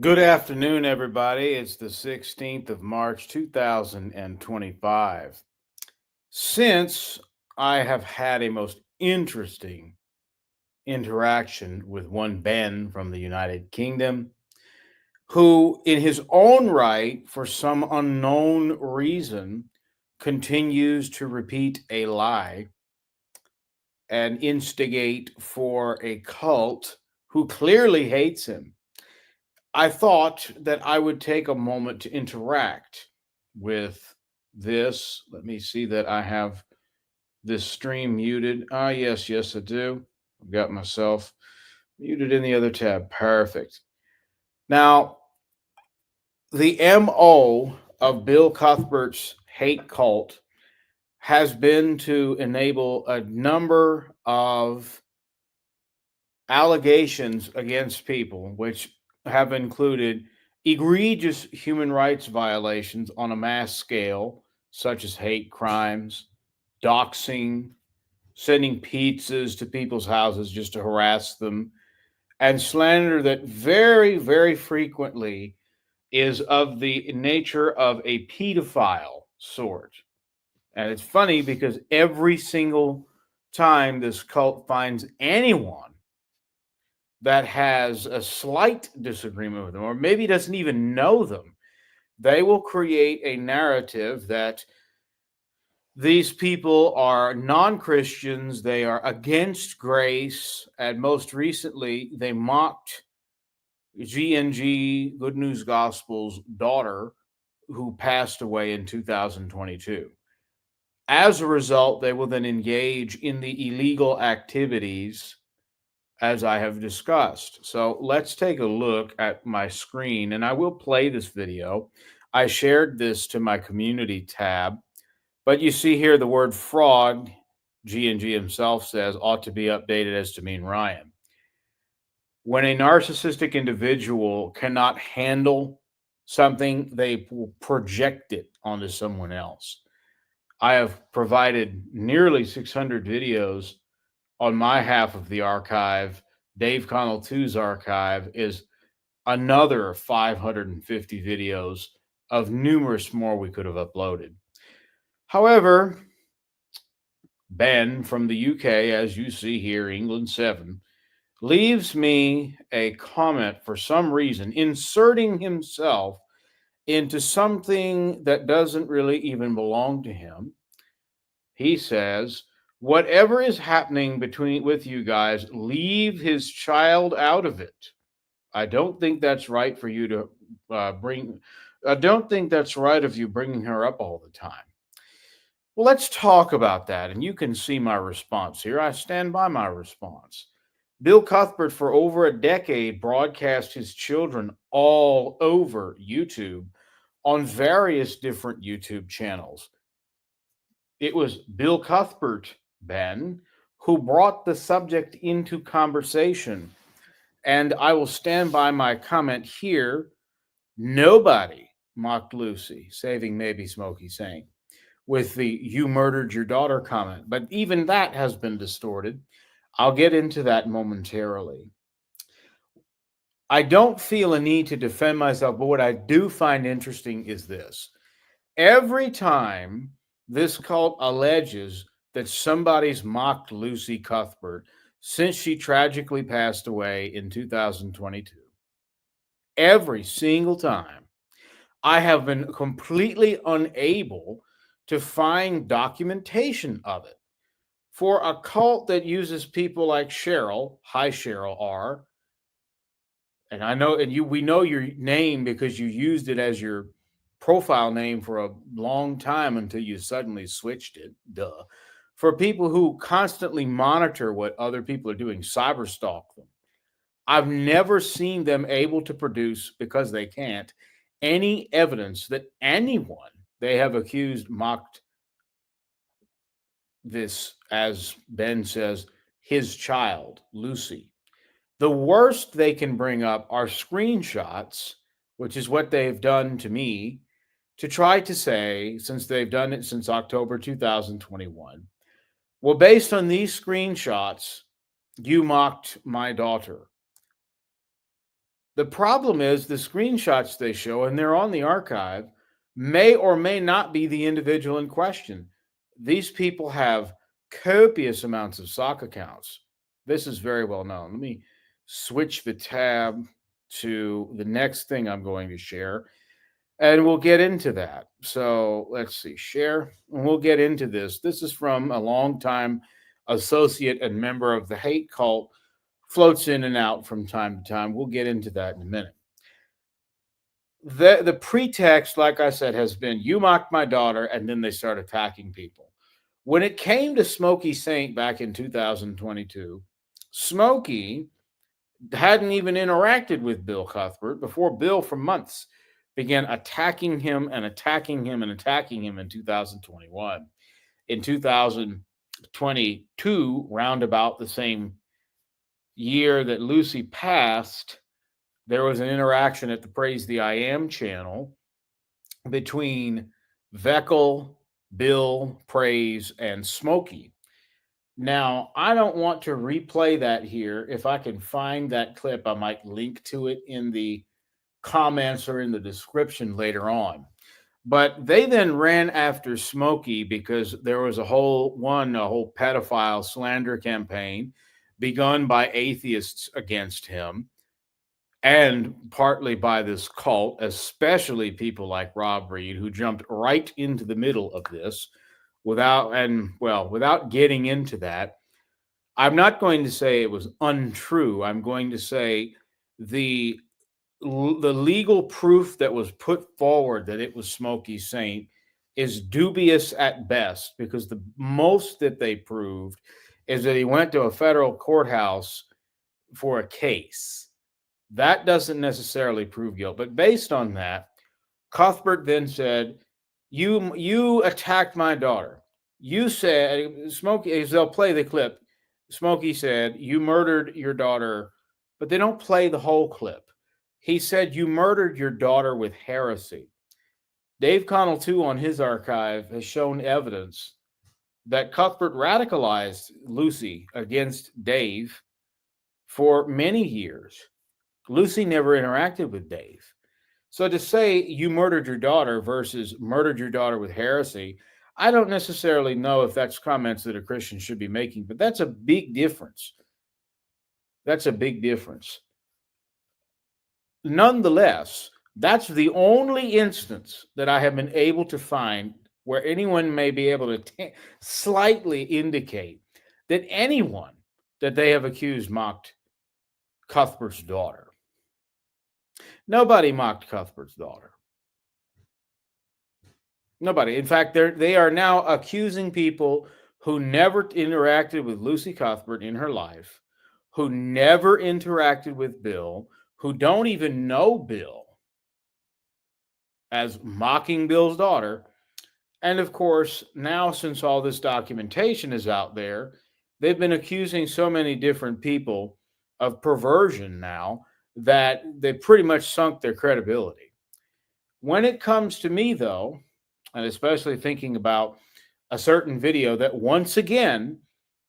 Good afternoon, everybody. It's the 16th of March, 2025. Since I have had a most interesting interaction with one Ben from the United Kingdom, who, in his own right, for some unknown reason, continues to repeat a lie and instigate for a cult who clearly hates him. I thought that I would take a moment to interact with this. Let me see that I have this stream muted. Ah, yes, I do. I've got myself muted in the other tab. Perfect. Now, the MO of Bill Cuthbert's hate cult has been to enable a number of allegations against people, which have included egregious human rights violations on a mass scale, such as hate crimes, doxing, sending pizzas to people's houses just to harass them, and slander that very frequently is of the nature of a pedophile sort. And it's funny because every single time this cult finds anyone that has a slight disagreement with them, or maybe doesn't even know them, they will create a narrative that these people are non Christians, they are against grace, and most recently, they mocked GNG, Good News Gospel's daughter, who passed away in 2022. As a result, they will then engage in the illegal activities as I have discussed. So let's take a look at my screen, and I will play this video. I shared this to my community tab, but you see here the word fraud, G&G himself says, ought to be updated as to mean Ryan. When a narcissistic individual cannot handle something, they will project it onto someone else. I have provided nearly 600 videos on my half of the archive. Dave Connell 2's archive is another 550 videos of numerous more we could have uploaded. However, Ben from the UK, as you see here, England 7, leaves me a comment for some reason, inserting himself into something that doesn't really even belong to him. He says, whatever is happening between with you guys, leave his child out of it. I don't think that's right for you to bring. I don't think that's right of you bringing her up all the time. Well, let's talk about that, and you can see my response here. I stand by my response. Bill Cuthbert, for over a decade, broadcast his children all over YouTube on various different YouTube channels. It was Bill Cuthbert, Ben, who brought the subject into conversation. And I will stand by my comment here. Nobody mocked Lucy, saving maybe Smokey Saint, with the you murdered your daughter comment. But even that has been distorted. I'll get into that momentarily. I don't feel a need to defend myself, but what I do find interesting is this. Every time this cult alleges that somebody's mocked Lucy Cuthbert since she tragically passed away in 2022, every single time, I have been completely unable to find documentation of it. For a cult that uses people like Cheryl, hi Cheryl R, and I know, and we know your name because you used it as your profile name for a long time until you suddenly switched it. Duh. For people who constantly monitor what other people are doing, cyberstalk them. I've never seen them able to produce, because they can't, any evidence that anyone they have accused mocked this, as Ben says, his child, Lucy. The worst they can bring up are screenshots, which is what they've done to me, to try to say, since they've done it since October 2021, well, based on these screenshots, you mocked my daughter. The problem is the screenshots they show, and they're on the archive, may or may not be the individual in question. These people have copious amounts of sock accounts. This is very well known. Let me switch the tab to the next thing I'm going to share, and we'll get into that. So let's see, share, and we'll get into this. This is from a longtime associate and member of the hate cult, floats in and out from time to time. We'll get into that in a minute. The pretext, like I said, has been you mocked my daughter, and then they start attacking people. When it came to Smokey Saint back in 2022, Smokey hadn't even interacted with Bill Cuthbert before Bill, for months, began attacking him and attacking him and attacking him in 2021. In 2022, roundabout the same year that Lucy passed, there was an interaction at the Praise the I Am channel between Veckel, Bill, Praise, and Smokey. Now, I don't want to replay that here. If I can find that clip, I might link to it in the comments or in the description later on. But they then ran after Smokey because there was a whole pedophile slander campaign begun by atheists against him, and partly by this cult, especially people like Rob Reed, who jumped right into the middle of this without getting into that. I'm not going to say it was untrue. I'm going to say the legal proof that was put forward that it was Smokey Saint is dubious at best, because the most that they proved is that he went to a federal courthouse for a case. That doesn't necessarily prove guilt. But based on that, Cuthbert then said, You attacked my daughter. You said, Smokey, they'll play the clip. Smokey said, You murdered your daughter, but they don't play the whole clip. He said, You murdered your daughter with heresy. Dave Connell, too, on his archive, has shown evidence that Cuthbert radicalized Lucy against Dave for many years. Lucy never interacted with Dave. So to say you murdered your daughter versus murdered your daughter with heresy, I don't necessarily know if that's comments that a Christian should be making, but that's a big difference. That's a big difference. Nonetheless, that's the only instance that I have been able to find where anyone may be able to slightly indicate that anyone that they have accused mocked Cuthbert's daughter. Nobody mocked Cuthbert's daughter. Nobody. In fact, they are now accusing people who never interacted with Lucy Cuthbert in her life, who never interacted with Bill, who don't even know Bill, as mocking Bill's daughter. And of course, now since all this documentation is out there, they've been accusing so many different people of perversion now that they pretty much sunk their credibility. When it comes to me, though, and especially thinking about a certain video that once again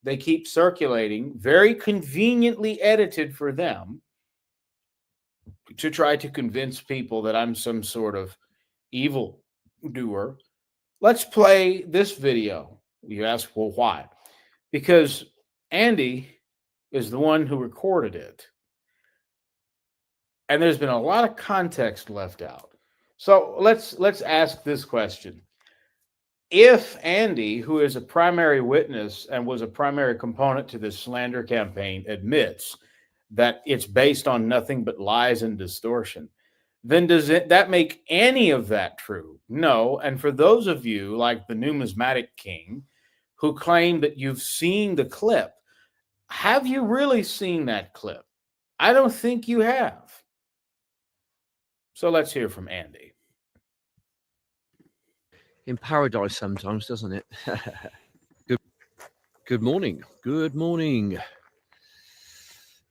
they keep circulating, very conveniently edited for them to try to convince people that I'm some sort of evil doer. Let's play this video. You ask, well, why? Because Andy is the one who recorded it. And there's been a lot of context left out. So let's ask this question. If Andy, who is a primary witness and was a primary component to this slander campaign, admits that it's based on nothing but lies and distortion, then does that make any of that true? No. And for those of you like the Numismatic King who claim that you've seen the clip, have you really seen that clip? I don't think you have. So let's hear from Andy. In paradise sometimes, doesn't it? Good morning. Good morning.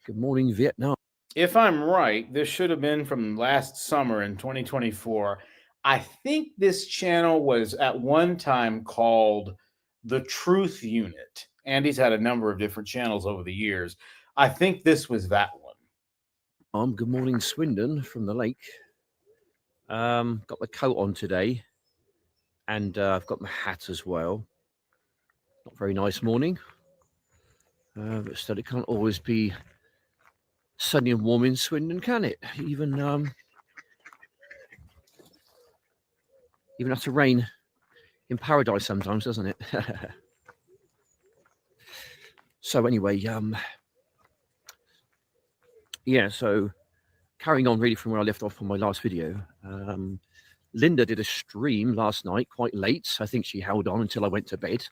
Good morning, Vietnam. If I'm right, this should have been from last summer in 2024. I think this channel was at one time called The Truth Unit. Andy's had a number of different channels over the years. I think this was that one. Good morning, Swindon from the lake. Got my coat on today, and I've got my hat as well. Not very nice morning, but still, it can't always be sunny and warm in Swindon, can it? Even have to rain in paradise sometimes, doesn't it? So anyway, yeah. So carrying on really from where I left off on my last video. Linda did a stream last night, quite late. I think she held on until I went to bed,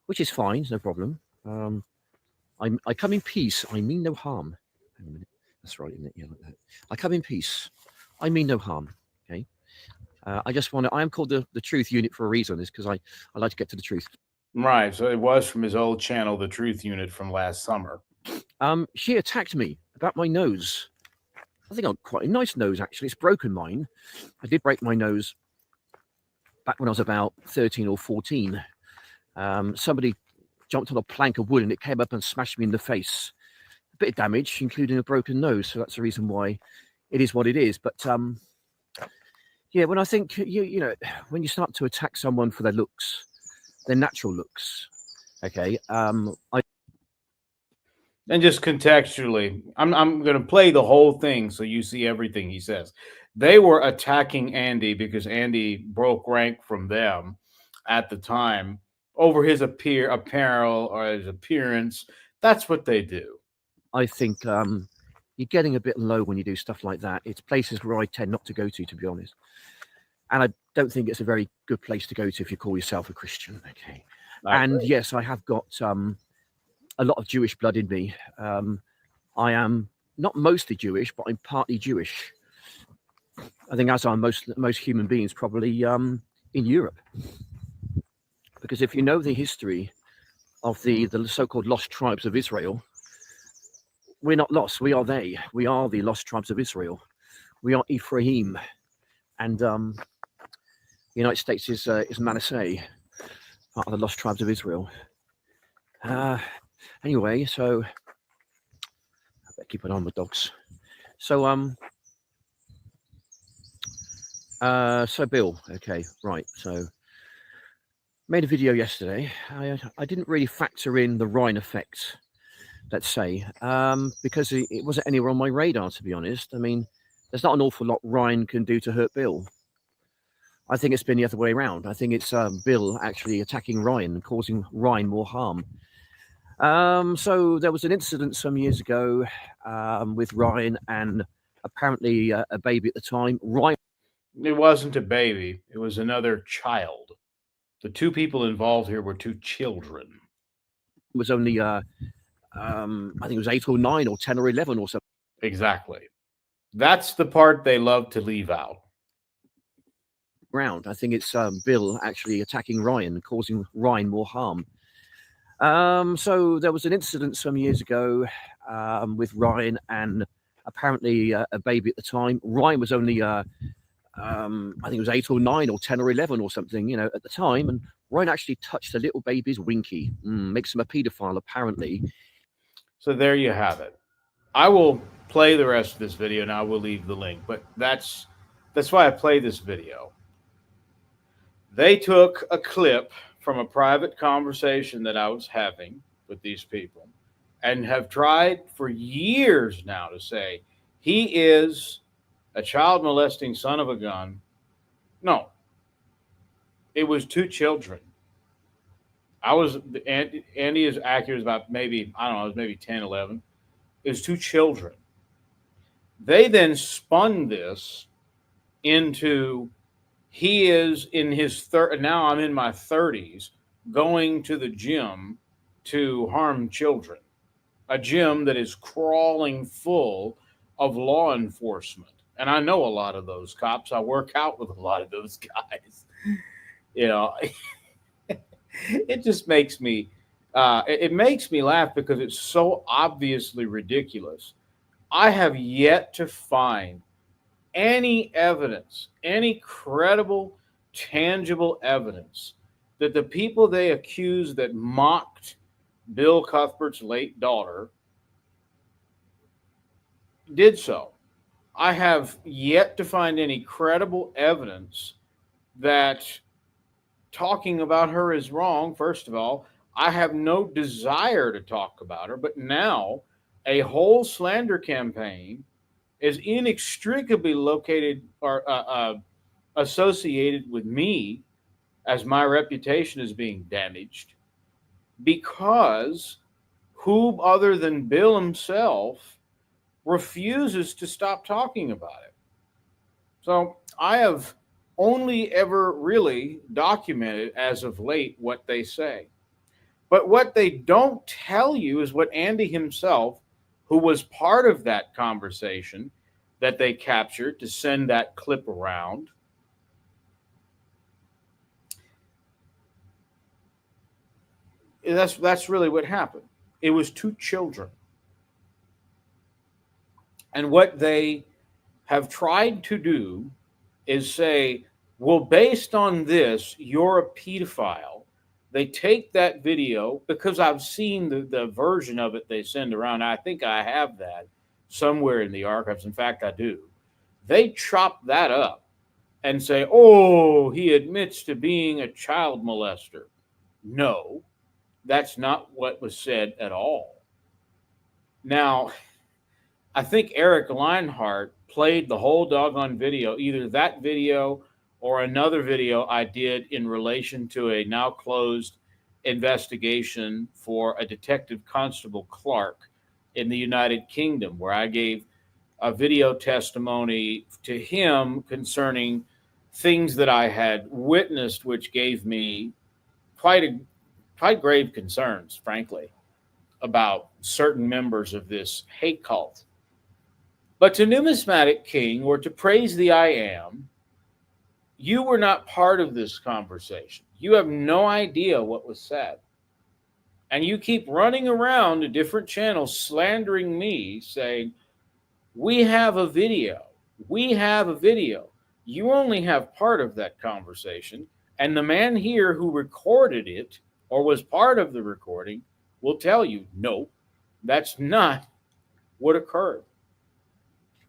which is fine, no problem. I come in peace. I mean no harm. Hang on a minute. That's right, isn't it? Yeah, like that. I come in peace. I mean no harm. Okay. I just want to. I am called the truth unit for a reason. Is because I like to get to the truth. Right. So it was from his old channel, The Truth Unit, from last summer. She attacked me about my nose. I think I've quite a nice nose, actually. It's broken mine. I did break my nose back when I was about 13 or 14. Somebody jumped on a plank of wood and it came up and smashed me in the face. A bit of damage, including a broken nose. So that's the reason why it is what it is. But yeah, when I think, you know, when you start to attack someone for their looks, their natural looks, okay, And just contextually, I'm going to play the whole thing so you see everything he says. They were attacking Andy because Andy broke rank from them at the time over his apparel or his appearance. That's what they do. I think you're getting a bit low when you do stuff like that. It's places where I tend not to go to be honest. And I don't think it's a very good place to go to if you call yourself a Christian. Okay. And yes, I have got a lot of Jewish blood in me. I am not mostly Jewish, but I'm partly Jewish. I think as are most human beings probably in Europe. Because if you know the history of the so-called lost tribes of Israel, we're not lost. We are they. We are the lost tribes of Israel. We are Ephraim, and the United States is Manasseh, part of the lost tribes of Israel. Anyway, so I better keep an eye on the dogs. So so Bill, okay, right. So made a video yesterday. I didn't really factor in the Rhine effect, let's say, because it wasn't anywhere on my radar, to be honest. I mean, there's not an awful lot Ryan can do to hurt Bill. I think it's been the other way around. I think it's Bill actually attacking Ryan, causing Ryan more harm. So there was an incident some years ago with Ryan and apparently a baby at the time. Ryan. It wasn't a baby, it was another child. The two people involved here were two children. Was only, I think it was 8 or 9 or 10 or 11 or something. Exactly. That's the part they love to leave out. I think it's Bill actually attacking Ryan, causing Ryan more harm. So there was an incident some years ago with Ryan and apparently a baby at the time. Ryan was only, I think it was 8 or 9 or 10 or 11 or something, you know, at the time. And Ryan actually touched a little baby's winky, makes him a paedophile, apparently. So there you have it. I will play the rest of this video and I will leave the link, but that's why I play this video. They took a clip from a private conversation that I was having with these people and have tried for years now to say he is a child molesting son of a gun. No, it was two children. Andy is accurate about maybe, I don't know, it was maybe 10, 11. It was two children. They then spun this into he is in his now I'm in my 30s going to the gym to harm children, a gym that is crawling full of law enforcement. And I know a lot of those cops. I work out with a lot of those guys. You know, it just makes me it makes me laugh because it's so obviously ridiculous. I have yet to find any evidence, any credible, tangible evidence that the people they accused that mocked Bill Cuthbert's late daughter did so. I have yet to find any credible evidence that talking about her is wrong. First of all, I have no desire to talk about her, but now a whole slander campaign is inextricably located or associated with me as my reputation is being damaged because who other than Bill himself refuses to stop talking about it. So I have only ever really documented as of late what they say. But what they don't tell you is what Andy himself, who was part of that conversation that they captured to send that clip around, that's really what happened. It was two children. And what they have tried to do is say, well, based on this, you're a pedophile. They take that video because I've seen the version of it they send around. I think I have that somewhere in the archives. In fact, I do. They chop that up and say, oh, he admits to being a child molester. No, that's not what was said at all. Now, I think Eric Leinhart played the whole doggone video, either that video or another video I did in relation to a now closed investigation for a Detective Constable Clark in the United Kingdom, where I gave a video testimony to him concerning things that I had witnessed, which gave me quite a quite grave concerns, frankly, about certain members of this hate cult. But to Numismatic King, or to Praise the I Am, you were not part of this conversation. You have no idea what was said. And you keep running around to different channels slandering me, saying, we have a video. We have a video. You only have part of that conversation. And the man here who recorded it or was part of the recording will tell you, no, that's not what occurred.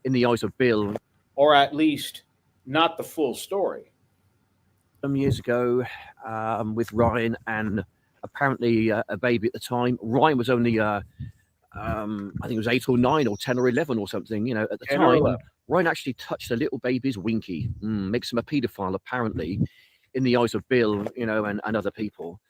In the eyes of Bill, Or at least not the full story. some years ago, with Ryan and apparently a baby at the time. Ryan was only, I think it was 8 or 9 or 10 or 11 or something, you know, at the 10 or time. 11. Ryan actually touched a little baby's winky, makes him a paedophile, apparently, in the eyes of Bill, you know, and other people.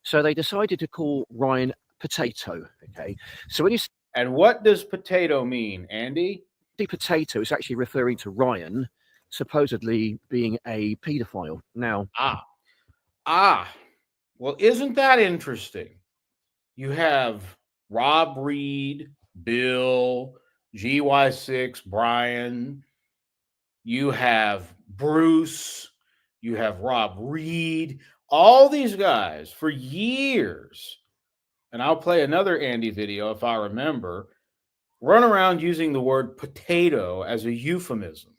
So they decided to call Ryan Potato. Okay. So when you And what does potato mean, Andy? say potato, it's actually referring to Ryan supposedly being a paedophile. Now, Ah, ah. Well, isn't that interesting? You have Rob Reed, Bill, GY6, Brian. You have Bruce. You have Rob Reed. All these guys for years. And I'll play another Andy video if I remember. Run around using the word potato as a euphemism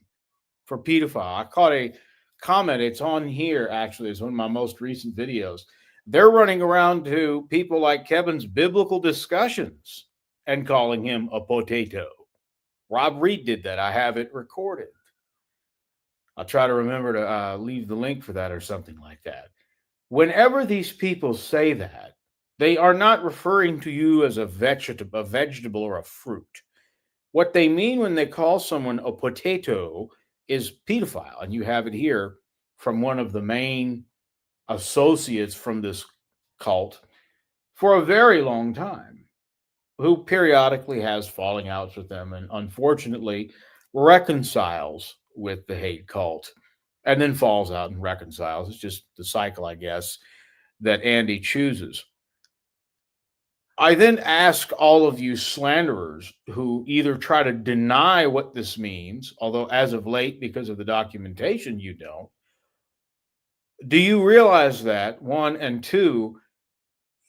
for pedophile. I caught a comment. It's on here actually. It's one of my most recent videos. They're running around to people like Kevin's biblical discussions and calling him a potato. Rob Reed did that. I have it recorded. I'll try to remember to leave the link for that or something like that. Whenever these people say that, they are not referring to you as a vegetable or a fruit. What they mean when they call someone a potato is pedophile. And you have it here from one of the main associates from this cult for a very long time, who periodically has falling outs with them and unfortunately reconciles with the hate cult and then falls out and reconciles. It's just the cycle, I guess, that Andy chooses. I then ask all of you slanderers who either try to deny what this means, although as of late, because of the documentation, you don't. Do you realize that? One, and two,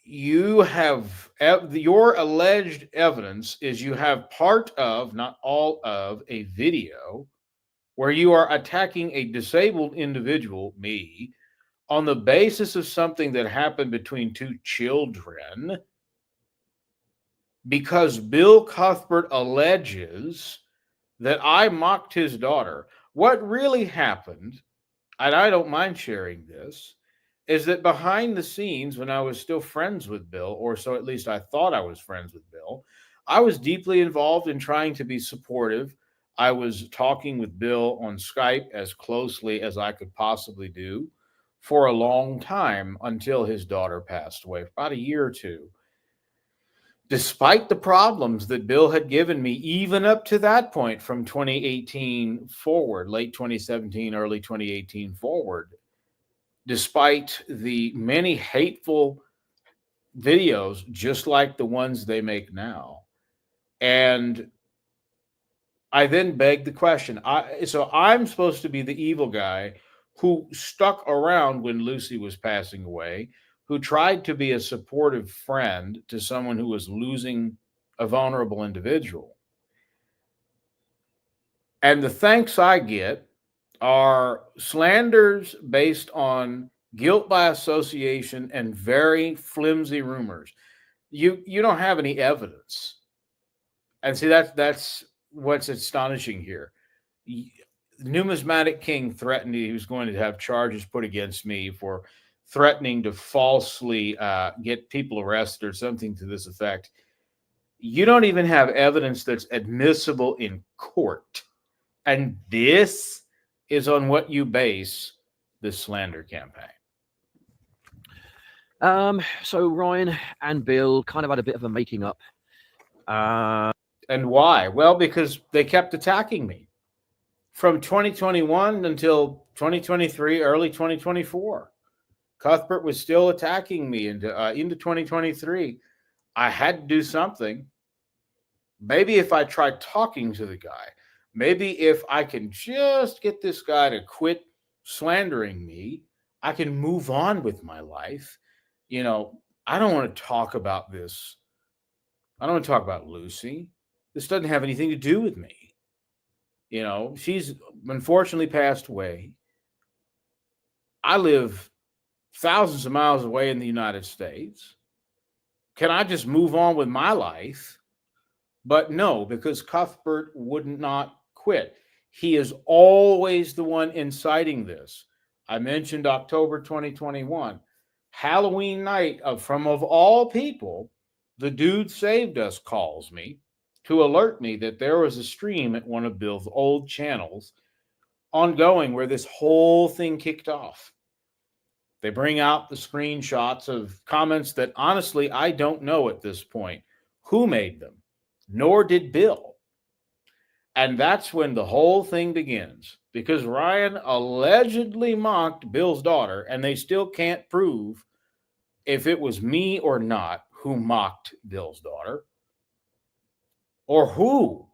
you have your alleged evidence is you have part of, not all of, a video where you are attacking a disabled individual, me, on the basis of something that happened between two children because Bill Cuthbert alleges that I mocked his daughter. What really happened, and I don't mind sharing this, is that behind the scenes, when I was still friends with Bill, or so at least I thought I was friends with Bill, I was deeply involved in trying to be supportive. I was talking with Bill on Skype as closely as I could possibly do for a long time until his daughter passed away, about a year or two. Despite the problems that Bill had given me, even up to that point from 2018 forward, late 2017, early 2018 forward, despite the many hateful videos, just like the ones they make now. And I then begged the question. So I'm supposed to be the evil guy who stuck around when Lucy was passing away, who tried to be a supportive friend to someone who was losing a vulnerable individual. And the thanks I get are slanders based on guilt by association and very flimsy rumors. You don't have any evidence. And see, that's what's astonishing here. Numismatic King threatened he was going to have charges put against me for threatening to falsely get people arrested or something to this effect. You don't even have evidence that's admissible in court. And this is on what you base this slander campaign. So Ryan and Bill kind of had a bit of a making up. And why? Well, because they kept attacking me from 2021 until 2023, early 2024. Cuthbert was still attacking me into 2023. I had to do something. Maybe if I try talking to the guy, maybe if I can just get this guy to quit slandering me, I can move on with my life. I don't want to talk about this. I don't want to talk about Lucy. This doesn't have anything to do with me. She's unfortunately passed away. I live thousands of miles away in the United States. Can I just move on with my life? But no, because Cuthbert would not quit. He is always the one inciting this. I mentioned October 2021. Halloween night, of all people, the dude saved us calls me to alert me that there was a stream at one of Bill's old channels ongoing where this whole thing kicked off. They bring out the screenshots of comments that honestly I don't know at this point who made them, nor did Bill. And that's when the whole thing begins because Ryan allegedly mocked Bill's daughter, and they still can't prove if it was me or not who mocked Bill's daughter or who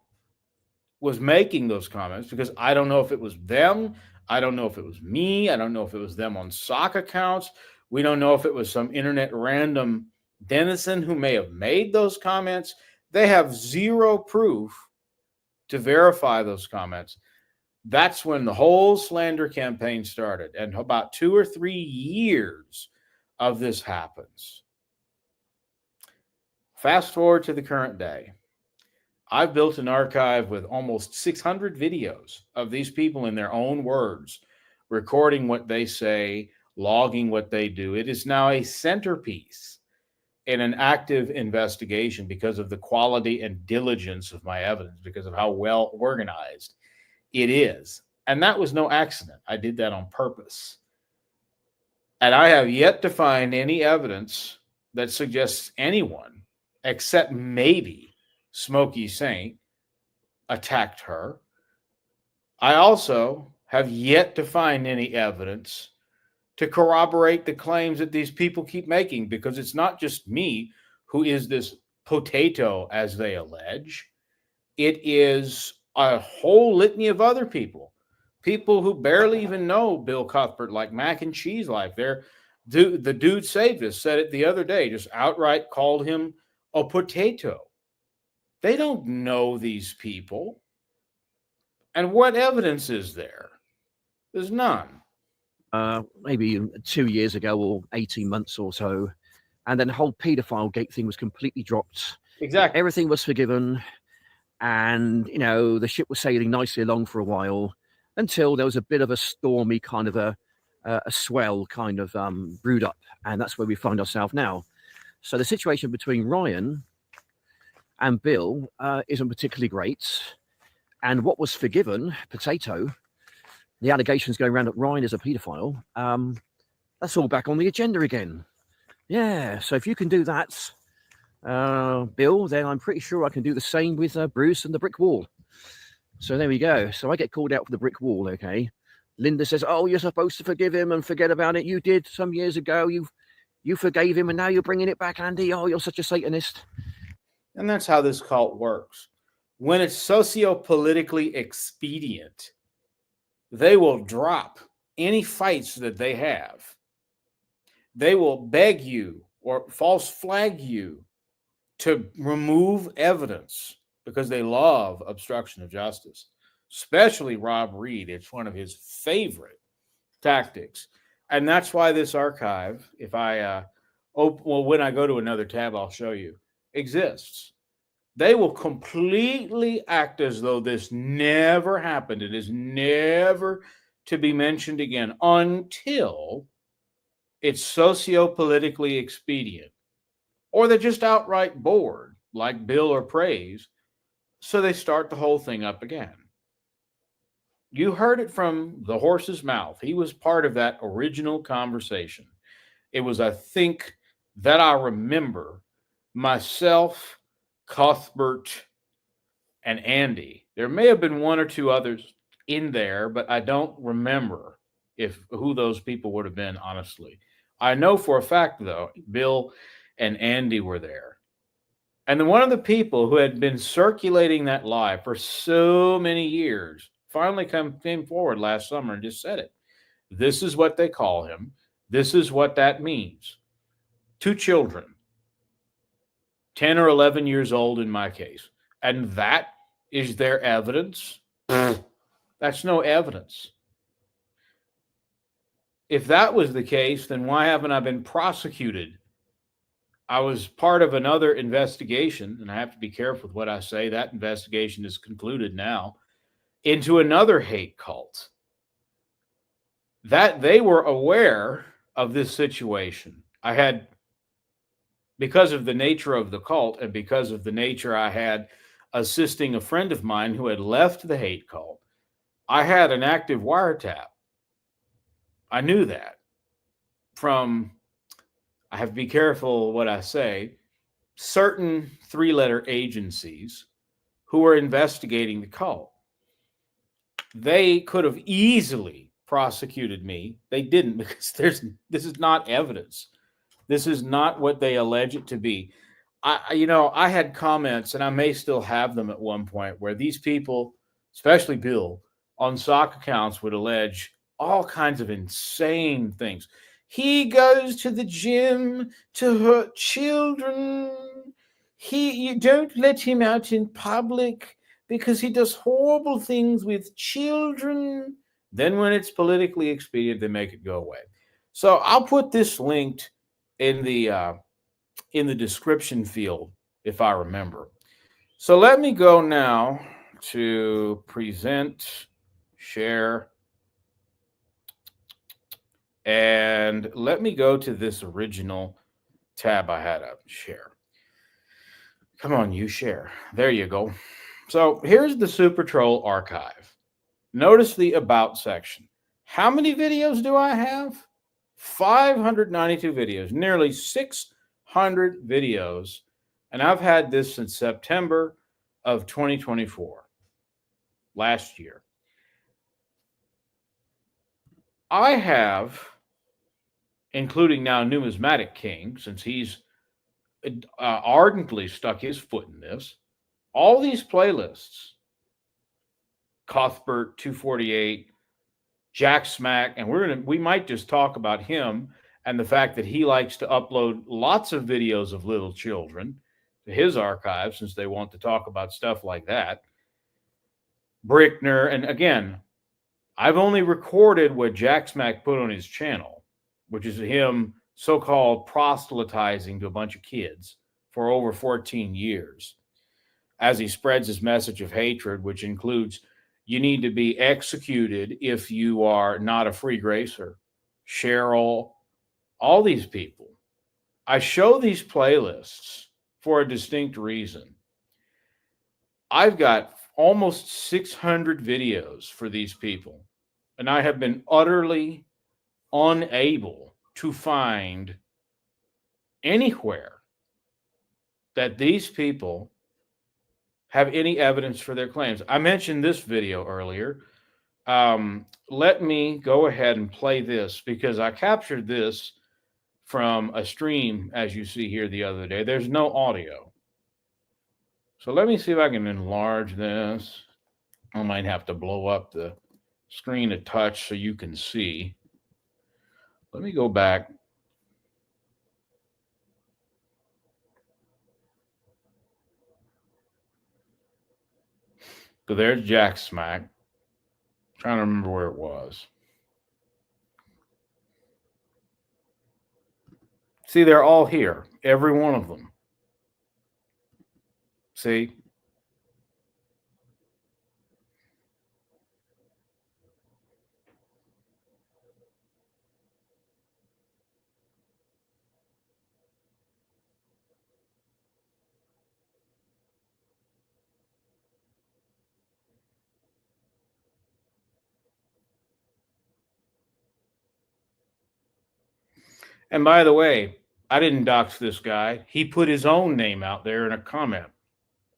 was making those comments because I don't know if it was them. I don't know if it was me. I don't know if it was them on sock accounts. We don't know if it was some internet random denizen who may have made those comments. They have zero proof to verify those comments. That's when the whole slander campaign started. And about 2 or 3 years of this happens. Fast forward to the current day. I've built an archive with almost 600 videos of these people in their own words, recording what they say, logging what they do. It is now a centerpiece in an active investigation because of the quality and diligence of my evidence, because of how well organized it is. And that was no accident. I did that on purpose. And I have yet to find any evidence that suggests anyone, except maybe Smokey Saint, attacked her. I also have yet to find any evidence to corroborate the claims that these people keep making, because it's not just me who is this potato, as they allege. It is a whole litany of other people who barely even know Bill Cuthbert, like Mac and Cheese Life. The dude saved us said it the other day, just outright called him a potato. They don't know these people. And what evidence is there? There's none. Maybe 2 years ago or 18 months or so. And then the whole paedophile gate thing was completely dropped. Exactly. Everything was forgiven. And, the ship was sailing nicely along for a while until there was a bit of a stormy kind of a swell kind of brewed up. And that's where we find ourselves now. So the situation between Ryan and Bill isn't particularly great. And what was forgiven, Potato, the allegations going around that Ryan is a paedophile, that's all back on the agenda again. Yeah, so if you can do that, Bill, then I'm pretty sure I can do the same with Bruce and the brick wall. So there we go. So I get called out for the brick wall, okay? Linda says, oh, you're supposed to forgive him and forget about it. You did some years ago. You forgave him and now you're bringing it back, Andy. Oh, you're such a Satanist. And that's how this cult works. When it's socio-politically expedient, they will drop any fights that they have. They will beg you or false flag you to remove evidence because they love obstruction of justice, especially Rob Reed. It's one of his favorite tactics. And that's why this archive, if I, when I go to another tab, I'll show you, exists. They will completely act as though this never happened. It is never to be mentioned again until it's socio-politically expedient, or they're just outright bored, like Bill or Praise, so they start the whole thing up again. You heard it from the horse's mouth. He was part of that original conversation. It was, I think, that I remember myself, Cuthbert, and Andy. There may have been one or two others in there, but I don't remember who those people would have been, honestly. I know for a fact, though, Bill and Andy were there. And then one of the people who had been circulating that lie for so many years finally came forward last summer and just said it. This is what they call him. This is what that means. 2 children, 10 or 11 years old in my case. And that is their evidence? That's no evidence. If that was the case, then why haven't I been prosecuted? I was part of another investigation, and I have to be careful with what I say. That investigation is concluded now, into another hate cult. That they were aware of this situation. I had, because of the nature of the cult and because of the nature I had assisting a friend of mine who had left the hate cult, I had an active wiretap. I knew that from, I have to be careful what I say, certain 3-letter agencies who were investigating the cult. They could have easily prosecuted me. They didn't, because this is not evidence. This is not what they allege it to be. I had comments, and I may still have them at one point, where these people, especially Bill, on sock accounts would allege all kinds of insane things. He goes to the gym to hurt children. You don't let him out in public because he does horrible things with children. Then when it's politically expedient, they make it go away. So I'll put this linked in the description field if I remember. So let me go now to present, share, and let me go to this original tab I had up, share. Come on, you share. There you go. So here's the Super Troll archive. Notice the About section. How many videos do I have? 592 videos, nearly 600 videos. And I've had this since September of 2024, last year. I have, including now Numismatic King, since he's ardently stuck his foot in this, all these playlists, Cuthbert 248, Jack Smack, and we might just talk about him and the fact that he likes to upload lots of videos of little children to his archive, since they want to talk about stuff like that. Brickner, and again, I've only recorded what Jack Smack put on his channel, which is him so-called proselytizing to a bunch of kids for over 14 years. as he spreads his message of hatred, which includes you need to be executed if you are not a free gracer. Cheryl, all these people. I show these playlists for a distinct reason. I've got almost 600 videos for these people, and I have been utterly unable to find anywhere that these people have any evidence for their claims. I mentioned this video earlier. Let me go ahead and play this because I captured this from a stream, as you see here the other day. There's no audio. So let me see if I can enlarge this. I might have to blow up the screen a touch so you can see. Let me go back. So there's Jack Smack. I'm trying to remember where it was. See, they're all here, every one of them. See? And by the way, I didn't dox this guy. He put his own name out there in a comment.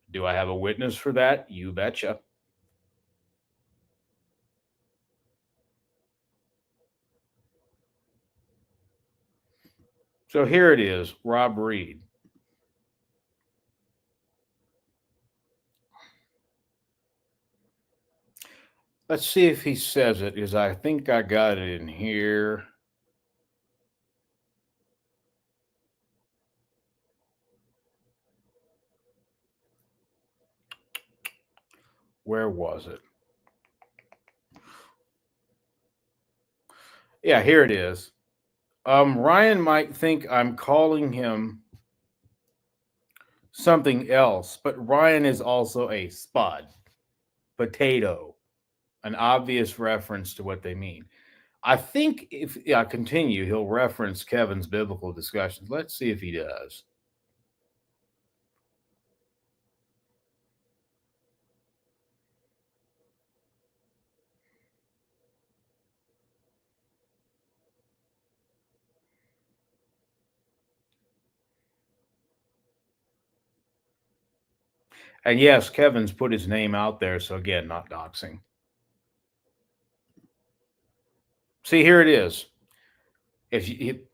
Do I have a witness for that? You betcha. So here it is, Rob Reed. Let's see if he says it, because I think I got it in here. Where was it? Yeah, here it is. Ryan might think I'm calling him something else, but Ryan is also a spud, potato, an obvious reference to what they mean. I think if I continue, he'll reference Kevin's biblical discussions. Let's see if he does. And yes, Kevin's put his name out there, so again, not doxing. See, here it is.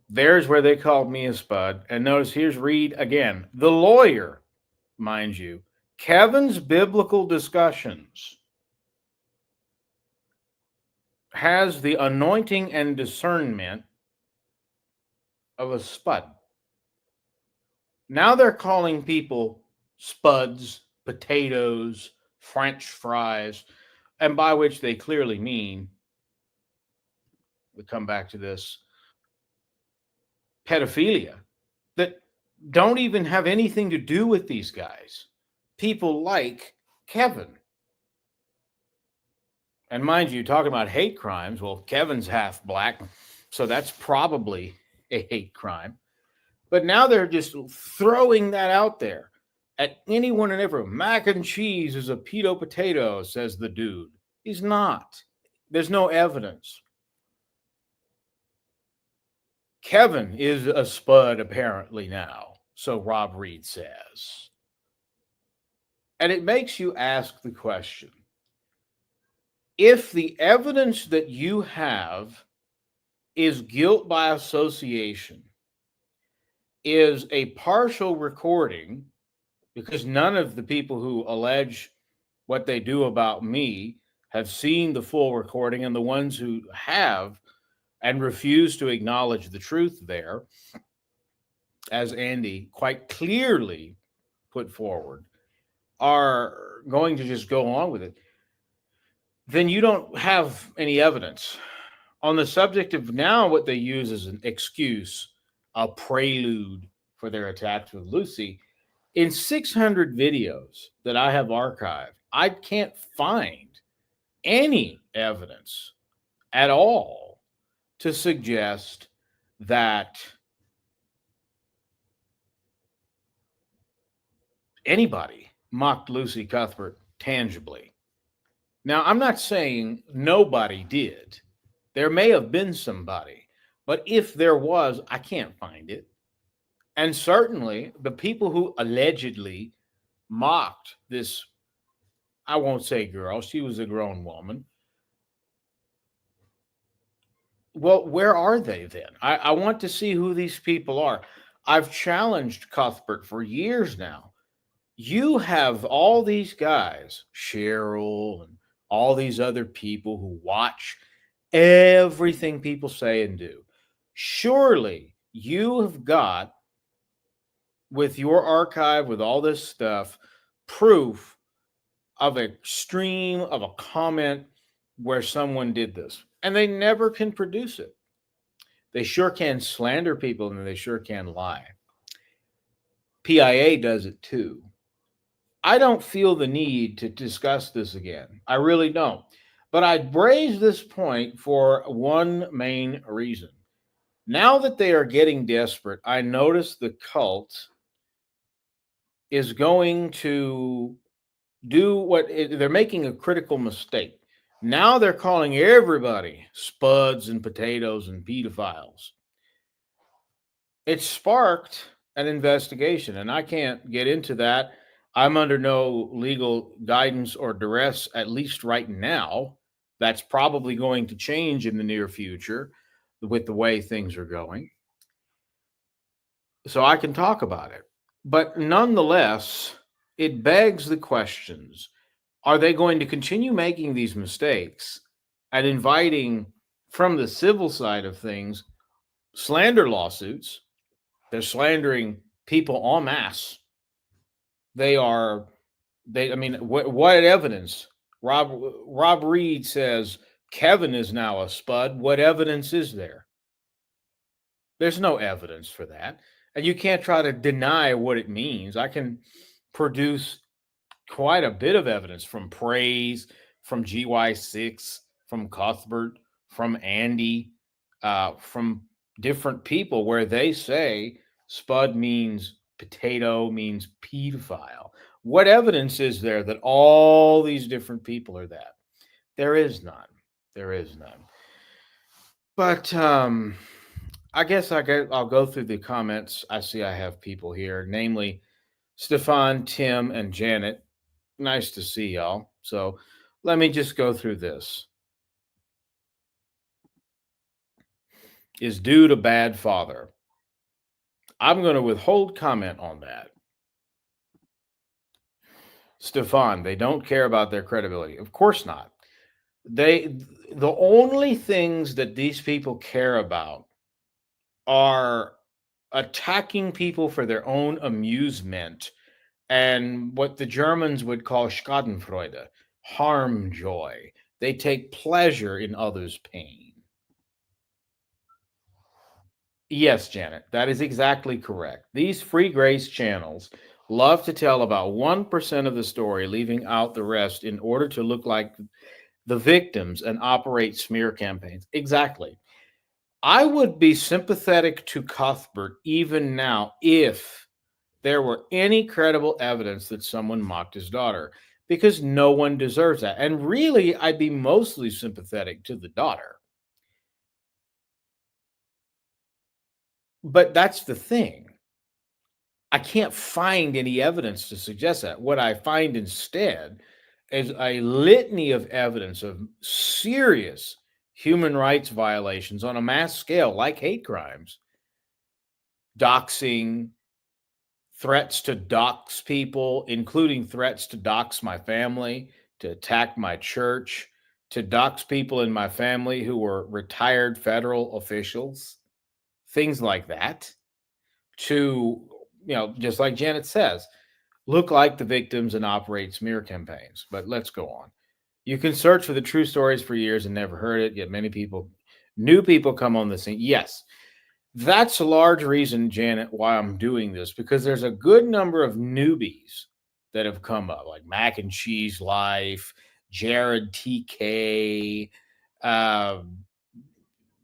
There's where they called me a spud, and notice here's Reed again, the lawyer, mind you. Kevin's biblical discussions has the anointing and discernment of a spud. Now they're calling people spuds, potatoes, French fries, and by which they clearly mean, we come back to this, pedophilia that don't even have anything to do with these guys. People like Kevin. And mind you, talking about hate crimes, well, Kevin's half black, so that's probably a hate crime. But now they're just throwing that out there at anyone and everyone. Mac and cheese is a pedo potato, says the dude. He's not. There's no evidence. Kevin is a spud apparently now, so Rob Reed says. And it makes you ask the question, if the evidence that you have is guilt by association, is a partial recording, because none of the people who allege what they do about me have seen the full recording, and the ones who have and refuse to acknowledge the truth there, as Andy quite clearly put forward, are going to just go along with it, then you don't have any evidence. On the subject of now, what they use as an excuse, a prelude for their attacks with Lucy, In 600 videos that I have archived, I can't find any evidence at all to suggest that anybody mocked Lucy Cuthbert tangibly. Now, I'm not saying nobody did. There may have been somebody, but if there was, I can't find it. And certainly the people who allegedly mocked this, I won't say girl, she was a grown woman. Well, where are they then? I want to see who these people are. I've challenged Cuthbert for years now. You have all these guys, Cheryl and all these other people who watch everything people say and do. Surely you have got, with your archive, with all this stuff, proof of a stream of a comment where someone did this. And they never can produce it. They sure can slander people and they sure can lie. PIA does it too. I don't feel the need to discuss this again. I really don't. But I raise this point for one main reason. Now that they are getting desperate, I notice the cult is going to do what they're making a critical mistake. Now they're calling everybody spuds and potatoes and pedophiles. It sparked an investigation, and I can't get into that. I'm under no legal guidance or duress, at least right now. That's probably going to change in the near future with the way things are going. So I can talk about it. But nonetheless, it begs the questions. Are they going to continue making these mistakes and inviting, from the civil side of things, slander lawsuits? They're slandering people en masse. They are, I mean, what evidence? Rob Reed says Kevin is now a spud. What evidence is there? There's no evidence for that. And you can't try to deny what it means. I can produce quite a bit of evidence from Praise, from GY6, from Cuthbert, from Andy, from different people where they say spud means potato, means pedophile. What evidence is there that all these different people are that? There is none. There is none. But I guess I'll go through the comments. I see I have people here, namely Stefan, Tim, and Janet. Nice to see y'all. So let me just go through this. Is dude a bad father? I'm going to withhold comment on that. Stefan, they don't care about their credibility. Of course not. The only things that these people care about are attacking people for their own amusement and what the Germans would call Schadenfreude, harm joy. They take pleasure in others' pain. Yes, Janet, that is exactly correct. These free grace channels love to tell about 1% of the story, leaving out the rest in order to look like the victims and operate smear campaigns. Exactly. I would be sympathetic to Cuthbert even now if there were any credible evidence that someone mocked his daughter, because no one deserves that. And really, I'd be mostly sympathetic to the daughter. But that's the thing. I can't find any evidence to suggest that. What I find instead is a litany of evidence of serious human rights violations on a mass scale, like hate crimes, doxing, threats to dox people, including threats to dox my family, to attack my church, to dox people in my family who were retired federal officials, things like that, to, just like Janet says, look like the victims and operate smear campaigns. But let's go on. You can search for the true stories for years and never heard it, yet many people, new people come on the scene. Yes, That's a large reason, Janet, why I'm doing this, because there's a good number of newbies that have come up, like Mac and Cheese Life, Jared TK, um,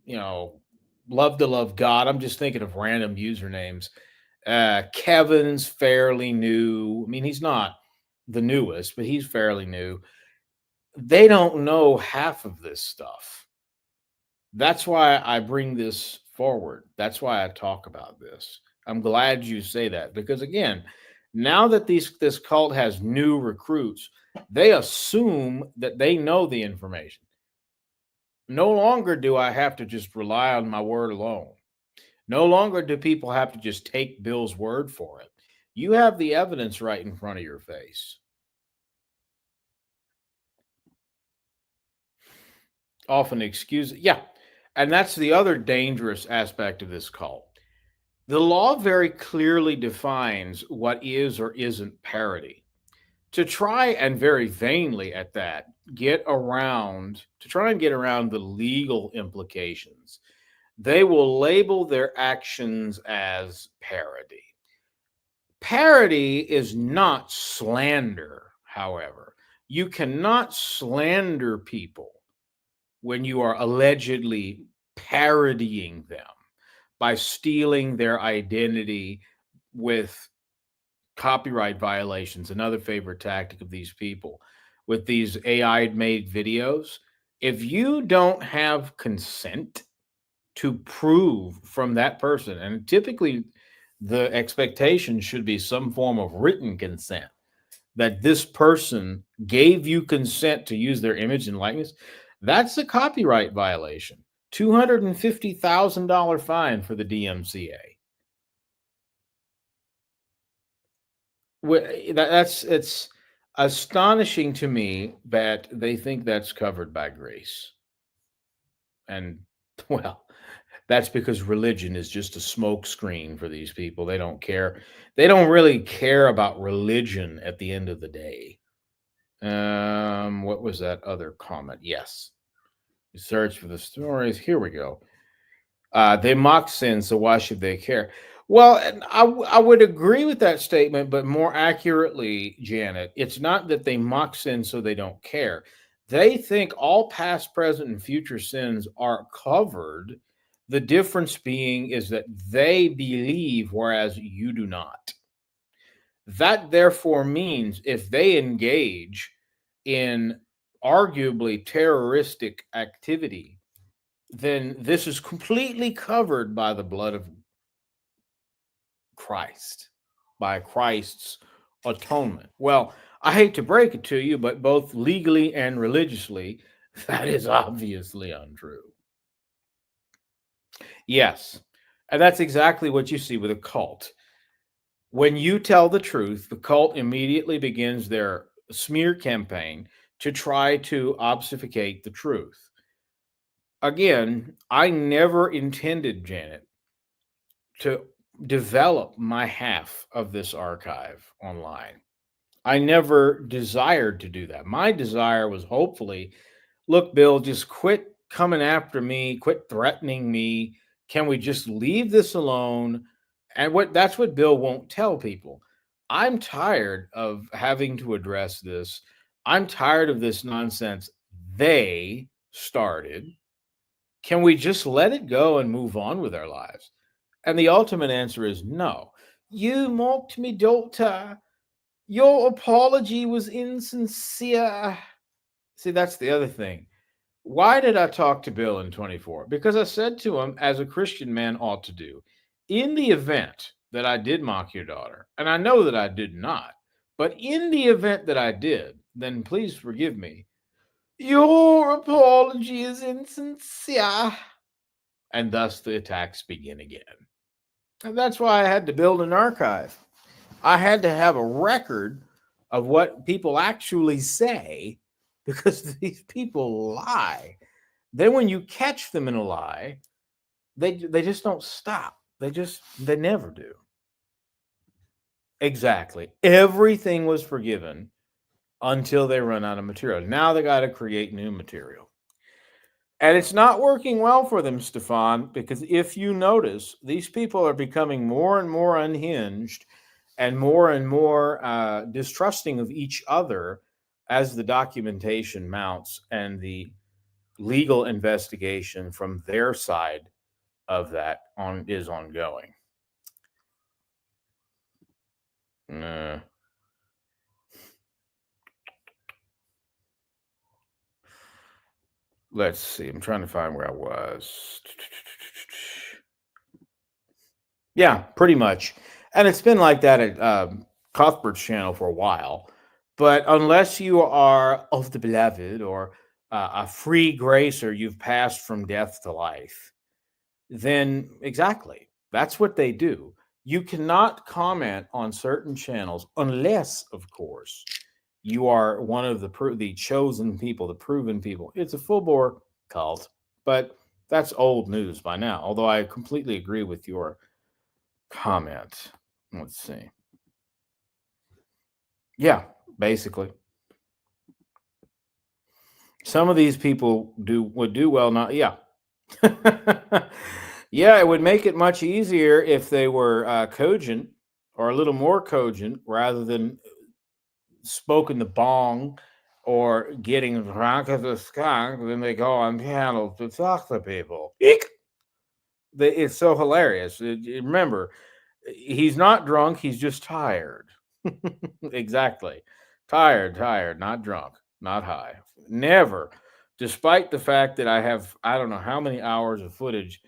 you know, Love to Love God. I'm just thinking of random usernames. Kevin's fairly new. I mean, he's not the newest, but he's fairly new. They don't know half of this stuff. That's why I bring this forward. That's why I talk about this. I'm glad you say that because again, now that this cult has new recruits, they assume that they know the information. No longer do I have to just rely on my word alone. No longer do people have to just take Bill's word for it. You have the evidence right in front of your face. Often excuse it. Yeah. And that's the other dangerous aspect of this cult. The law very clearly defines what is or isn't parody. To try and very vainly at that try and get around the legal implications, they will label their actions as parody. Parody is not slander, however. You cannot slander people when you are allegedly parodying them by stealing their identity with copyright violations, another favorite tactic of these people with these AI made videos. If you don't have consent to prove from that person, and typically the expectation should be some form of written consent that this person gave you consent to use their image and likeness, that's a copyright violation. $250,000 fine for the DMCA. That's it's astonishing to me that they think that's covered by grace. And well, that's because religion is just a smoke screen for these people. They don't care. They don't really care about religion at the end of the day. What was that other comment? Yes. Search for the stories. Here we go. They mock sin, so why should they care? Well, and I would agree with that statement, but more accurately, Janet, it's not that they mock sin so they don't care. They think all past, present, and future sins are covered. The difference being is that they believe, whereas you do not. That therefore means if they engage in arguably terroristic activity, then this is completely covered by the blood of Christ, by Christ's atonement. Well, I hate to break it to you, but both legally and religiously, that is obviously untrue. Yes. And that's exactly what you see with a cult. When you tell the truth, the cult immediately begins their smear campaign to try to obfuscate the truth. Again, I never intended, Janet, to develop my half of this archive online. I never desired to do that. My desire was hopefully, look, Bill, just quit coming after me, quit threatening me. Can we just leave this alone? And what that's what Bill won't tell people. I'm tired of having to address this. I'm tired of this nonsense they started. Can we just let it go and move on with our lives? And the ultimate answer is no. You mocked me, daughter. Your apology was insincere. See, that's the other thing. Why did I talk to Bill in 24? Because I said to him, as a Christian man ought to do, in the event that I did mock your daughter, and I know that I did not, but in the event that I did, then please forgive me. Your apology is insincere. And thus the attacks begin again. And that's why I had to build an archive. I had to have a record of what people actually say because these people lie. Then when you catch them in a lie, they just don't stop. They never do. Exactly. Everything was forgiven until they run out of material. Now they got to create new material. And it's not working well for them, Stefan, because if you notice, these people are becoming more and more unhinged and more distrusting of each other as the documentation mounts and the legal investigation from their side of that is ongoing. Uh, let's see. I'm trying to find where I was. Yeah, pretty much. And it's been like that at Cuthbert's channel for a while. But unless you are of the beloved or a free gracer, you've passed from death to life, then exactly, that's what they do. You cannot comment on certain channels unless, of course, you are one of the chosen people, the proven people. It's a full bore cult, but that's old news by now. Although I completely agree with your comment. Let's see. Yeah, basically, some of these people would do well. Not yeah, yeah. It would make it much easier if they were cogent or a little more cogent rather than smoking the bong or getting drunk as a skunk. Then they go on panels to talk to people. Eek! It's so hilarious. Remember, he's not drunk. He's just tired. Exactly. Tired, not drunk, not high. Never. Despite the fact that I have, I don't know how many hours of footage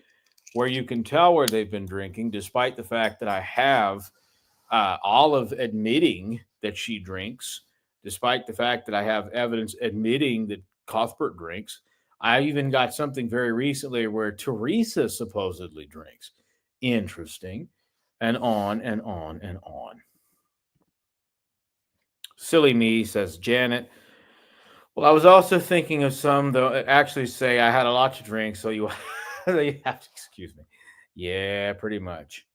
where you can tell where they've been drinking, despite the fact that I have Olive admitting that she drinks, despite the fact that I have evidence admitting that Cuthbert drinks. I even got something very recently where Teresa supposedly drinks. Interesting. And on and on and on. Silly me, says Janet. Well, I was also thinking of some, though, actually say I had a lot to drink, so you, you have to excuse me. Yeah, pretty much.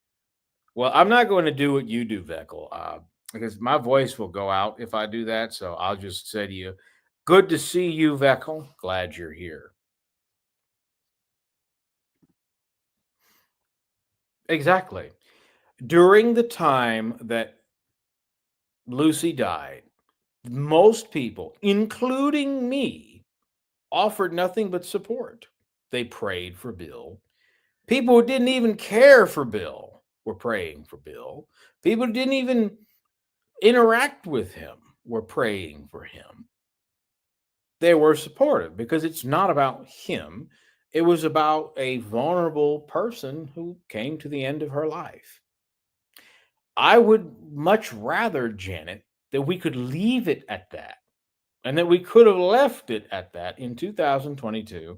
Well, I'm not going to do what you do, Veckel, because my voice will go out if I do that. So I'll just say to you, good to see you, Veckel. Glad you're here. Exactly. During the time that Lucy died, most people, including me, offered nothing but support. They prayed for Bill. People who didn't even care for Bill were praying for Bill. People who didn't even interact with him were praying for him. They were supportive because it's not about him. It was about a vulnerable person who came to the end of her life. I would much rather, Janet, that we could leave it at that and that we could have left it at that in 2022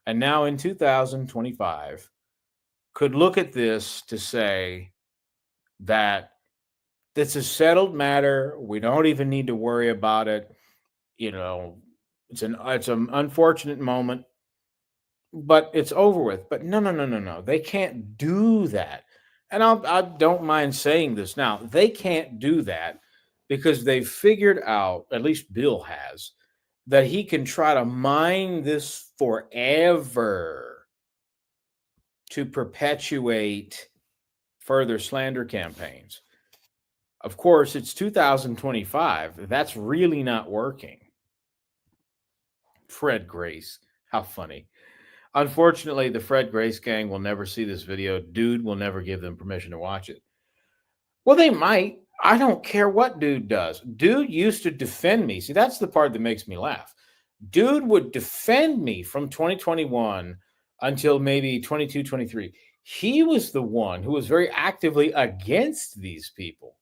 and now in 2025 could look at this to say that it's a settled matter. We don't even need to worry about it. You know, it's an unfortunate moment, but it's over with. But no. They can't do that. And I don't mind saying this now. They can't do that because they've figured out, at least Bill has, that he can try to mine this forever to perpetuate further slander campaigns. Of course, it's 2025. That's really not working. Fred Grace. How funny. Unfortunately, the Fred Grace gang will never see this video. Dude will never give them permission to watch it. Well, they might. I don't care what Dude does. Dude used to defend me. See, that's the part that makes me laugh. Dude would defend me from 2021 until maybe 22, 23. He was the one who was very actively against these people.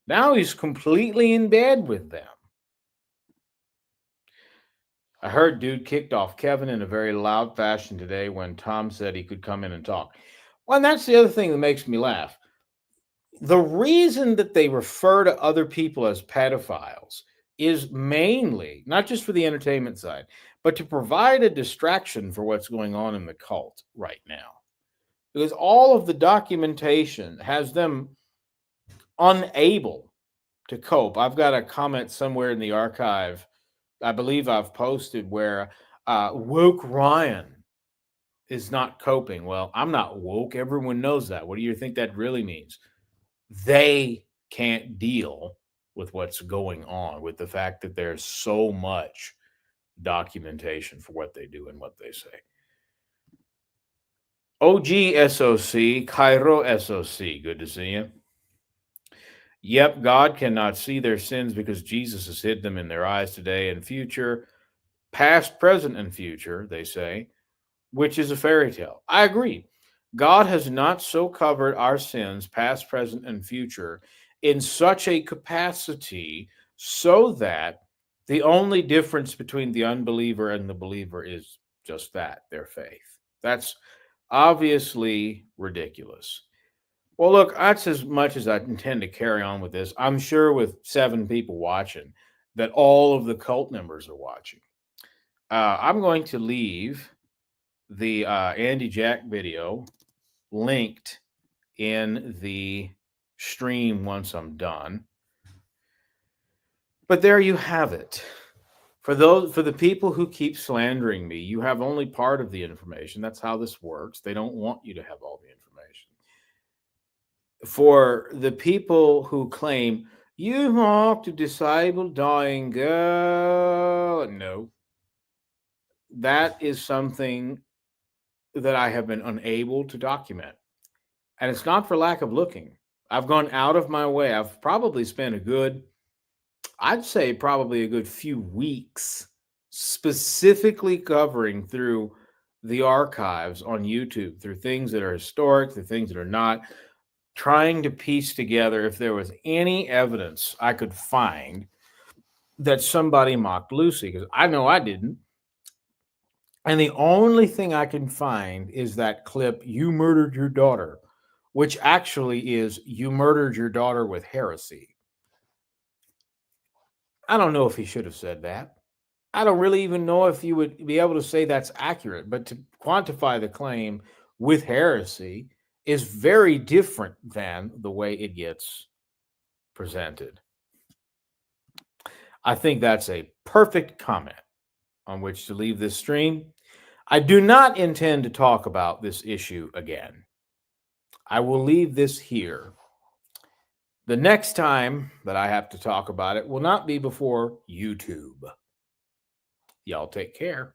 Now he's completely in bed with them. I heard Dude kicked off Kevin in a very loud fashion today when Tom said he could come in and talk. Well, and that's the other thing that makes me laugh. The reason that they refer to other people as pedophiles is mainly not just for the entertainment side, but to provide a distraction for what's going on in the cult right now. Because all of the documentation has them unable to cope. I've got a comment somewhere in the archive, I believe I've posted, where Woke Ryan is not coping. Well, I'm not woke. Everyone knows that. What do you think that really means? They can't deal with what's going on, with the fact that there's so much documentation for what they do and what they say. OG Cairo SOC, good to see you. Yep, God cannot see their sins because Jesus has hid them in their eyes today and future, past, present, and future, they say, which is a fairy tale. I agree. God has not so covered our sins, past, present, and future, in such a capacity so that the only difference between the unbeliever and the believer is just that, their faith. That's obviously ridiculous. Well, look, that's as much as I intend to carry on with this. I'm sure with 7 people watching that all of the cult members are watching. I'm going to leave the Andy Jack video linked in the stream once I'm done. But there you have it. For the people who keep slandering me, you have only part of the information. That's how this works. They don't want you to have all the information. For the people who claim you mocked a disabled dying girl, no. That is something that I have been unable to document. And it's not for lack of looking. I've gone out of my way. I've probably spent I'd say probably a good few weeks specifically covering through the archives on YouTube, through things that are historic, through things that are not, trying to piece together if there was any evidence I could find that somebody mocked Lucy, because I know I didn't. And the only thing I can find is that clip, "You murdered your daughter," which actually is "You murdered your daughter with heresy." I don't know if he should have said that. I don't really even know if you would be able to say that's accurate, but to quantify the claim with heresy is very different than the way it gets presented. I think that's a perfect comment on which to leave this stream. I do not intend to talk about this issue again. I will leave this here. The next time that I have to talk about it will not be before YouTube. Y'all take care.